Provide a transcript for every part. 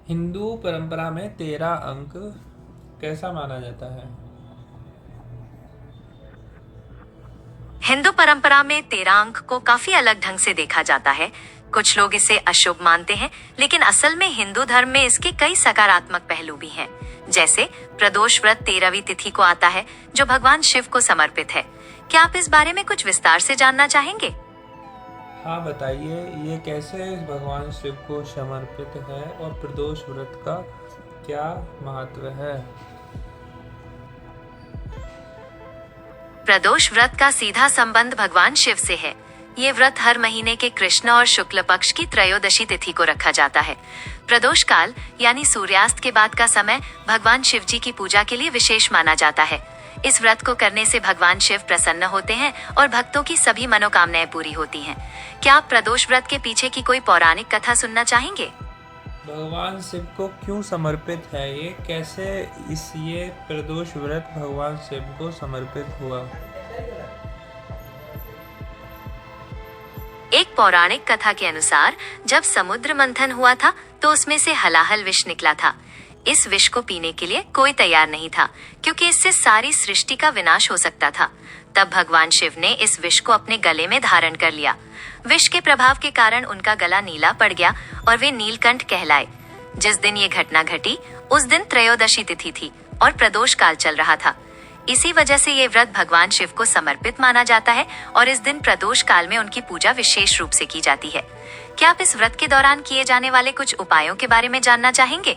हिंदू परंपरा में 13 अंक कैसा माना जाता है? हिंदू परंपरा में 13 अंक को काफी अलग ढंग से देखा जाता है। कुछ लोग इसे अशुभ मानते हैं, लेकिन असल में हिंदू धर्म में इसके कई सकारात्मक पहलू भी हैं। जैसे प्रदोष व्रत 13वीं तिथि को आता है, जो भगवान शिव को समर्पित है। क्या आप इस बारे में कुछ विस्तार से जानना चाहेंगे? हाँ, बताइए, ये कैसे भगवान शिव को समर्पित है और प्रदोष व्रत का क्या महत्व है? प्रदोष व्रत का सीधा संबंध भगवान शिव से है। ये व्रत हर महीने के कृष्ण और शुक्ल पक्ष की त्रयोदशी तिथि को रखा जाता है। प्रदोष काल यानी सूर्यास्त के बाद का समय भगवान शिव जी की पूजा के लिए विशेष माना जाता है। इस व्रत को करने से भगवान शिव प्रसन्न होते हैं और भक्तों की सभी मनोकामनाएं पूरी होती हैं। क्या आप प्रदोष व्रत के पीछे की कोई पौराणिक कथा सुनना चाहेंगे? भगवान शिव को क्यों समर्पित है ये? कैसे ये प्रदोष व्रत भगवान शिव को समर्पित हुआ? एक पौराणिक कथा के अनुसार जब समुद्र मंथन हुआ था तो उसमें से हलाहल विष निकला था। इस विष को पीने के लिए कोई तैयार नहीं था, क्योंकि इससे सारी सृष्टि का विनाश हो सकता था। तब भगवान शिव ने इस विष को अपने गले में धारण कर लिया। विष के प्रभाव के कारण उनका गला नीला पड़ गया और वे नीलकंठ कहलाए। जिस दिन ये घटना घटी उस दिन त्रयोदशी तिथि थी और प्रदोष काल चल रहा था। इसी वजह से ये व्रत भगवान शिव को समर्पित माना जाता है और इस दिन प्रदोष काल में उनकी पूजा विशेष रूप से की जाती है। क्या आप इस व्रत के दौरान किए जाने वाले कुछ उपायों के बारे में जानना चाहेंगे?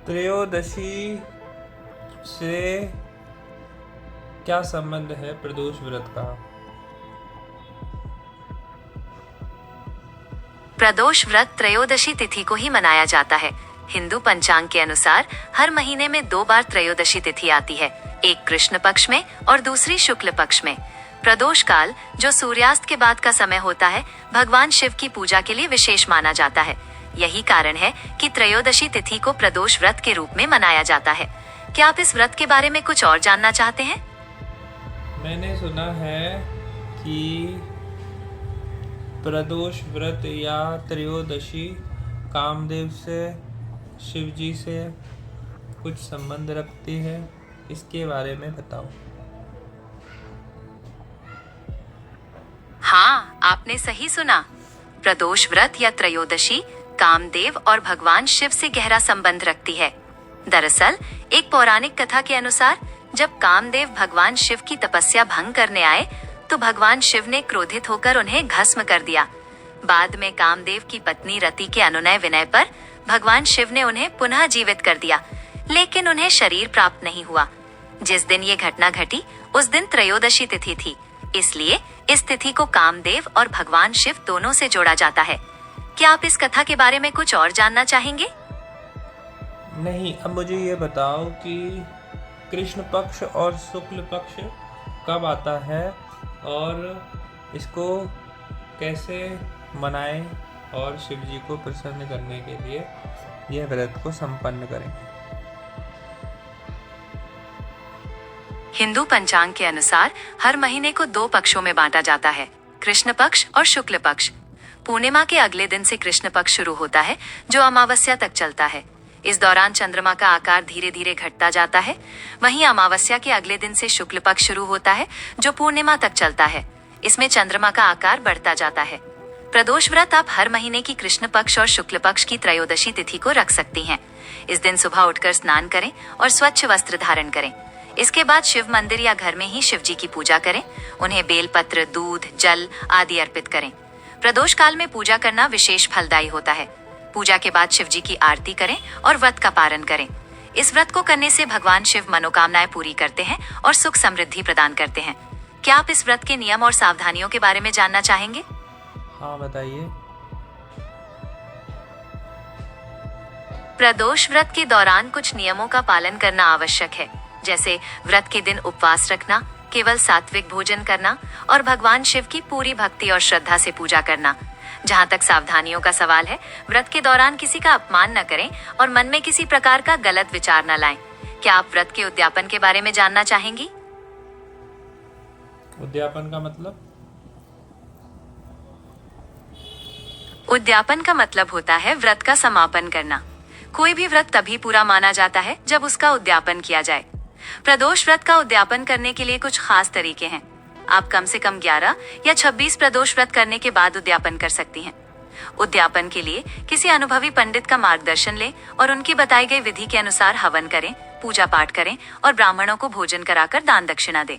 त्रयोदशी से क्या संबंध है प्रदोष व्रत का? प्रदोष व्रत त्रयोदशी तिथि को ही मनाया जाता है। हिंदू पंचांग के अनुसार हर महीने में 2 बार त्रयोदशी तिथि आती है, एक कृष्ण पक्ष में और दूसरी शुक्ल पक्ष में। प्रदोष काल, जो सूर्यास्त के बाद का समय होता है, भगवान शिव की पूजा के लिए विशेष माना जाता है। यही कारण है कि त्रयोदशी तिथि को प्रदोष व्रत के रूप में मनाया जाता है। क्या आप इस व्रत के बारे में कुछ और जानना चाहते हैं? मैंने सुना है कि प्रदोष व्रत या त्रयोदशी कामदेव से, शिव जी से कुछ संबंध रखती है। इसके बारे में बताओ। हाँ, आपने सही सुना। प्रदोष व्रत या त्रयोदशी कामदेव और भगवान शिव से गहरा संबंध रखती है। दरअसल एक पौराणिक कथा के अनुसार जब कामदेव भगवान शिव की तपस्या भंग करने आए तो भगवान शिव ने क्रोधित होकर उन्हें भस्म कर दिया। बाद में कामदेव की पत्नी रति के अनुनय विनय पर भगवान शिव ने उन्हें पुनः जीवित कर दिया, लेकिन उन्हें शरीर प्राप्त नहीं हुआ। जिस दिन ये घटना घटी उस दिन त्रयोदशी तिथि थी, इसलिए इस तिथि को कामदेव और भगवान शिव दोनों से जोड़ा जाता है। क्या आप इस कथा के बारे में कुछ और जानना चाहेंगे? नहीं, अब मुझे ये बताओ कि कृष्ण पक्ष और शुक्ल पक्ष कब आता है और इसको कैसे मनाएं और शिव जी को प्रसन्न करने के लिए यह व्रत को संपन्न करें। हिंदू पंचांग के अनुसार हर महीने को 2 पक्षों में बांटा जाता है, कृष्ण पक्ष और शुक्ल पक्ष। पूर्णिमा के अगले दिन से कृष्ण पक्ष शुरू होता है, जो अमावस्या तक चलता है। इस दौरान चंद्रमा का आकार धीरे धीरे घटता जाता है। वहीं अमावस्या के अगले दिन से शुक्ल पक्ष शुरू होता है, जो पूर्णिमा तक चलता है। इसमें चंद्रमा का आकार बढ़ता जाता है। प्रदोष व्रत आप हर महीने की कृष्ण पक्ष और शुक्ल पक्ष की त्रयोदशी तिथि को रख सकती हैं। इस दिन सुबह उठकर स्नान करें और स्वच्छ वस्त्र धारण करें। इसके बाद शिव मंदिर या घर में ही शिव जी की पूजा करें। उन्हें बेलपत्र, दूध, जल आदि अर्पित करें। प्रदोष काल में पूजा करना विशेष फलदायी होता है। पूजा के बाद शिव जी की आरती करें और व्रत का पारण करें। इस व्रत को करने से भगवान शिव मनोकामनाएं पूरी करते हैं और सुख समृद्धि प्रदान करते हैं। क्या आप इस व्रत के नियम और सावधानियों के बारे में जानना चाहेंगे? हाँ, बताइए। प्रदोष व्रत के दौरान कुछ नियमों का पालन करना आवश्यक है, जैसे व्रत के दिन उपवास रखना, केवल सात्विक भोजन करना और भगवान शिव की पूरी भक्ति और श्रद्धा से पूजा करना। जहाँ तक सावधानियों का सवाल है, व्रत के दौरान किसी का अपमान न करें और मन में किसी प्रकार का गलत विचार न लाएं। क्या आप व्रत के उद्यापन के बारे में जानना चाहेंगी? उद्यापन का मतलब? उद्यापन का मतलब होता है व्रत का समापन करना। कोई भी व्रत तभी पूरा माना जाता है जब उसका उद्यापन किया जाए। प्रदोष व्रत का उद्यापन करने के लिए कुछ खास तरीके हैं। आप कम से कम 11 या 26 प्रदोष व्रत करने के बाद उद्यापन कर सकती हैं। उद्यापन के लिए किसी अनुभवी पंडित का मार्गदर्शन लें और उनकी बताई गई विधि के अनुसार हवन करें, पूजा पाठ करें और ब्राह्मणों को भोजन कराकर दान दक्षिणा दें।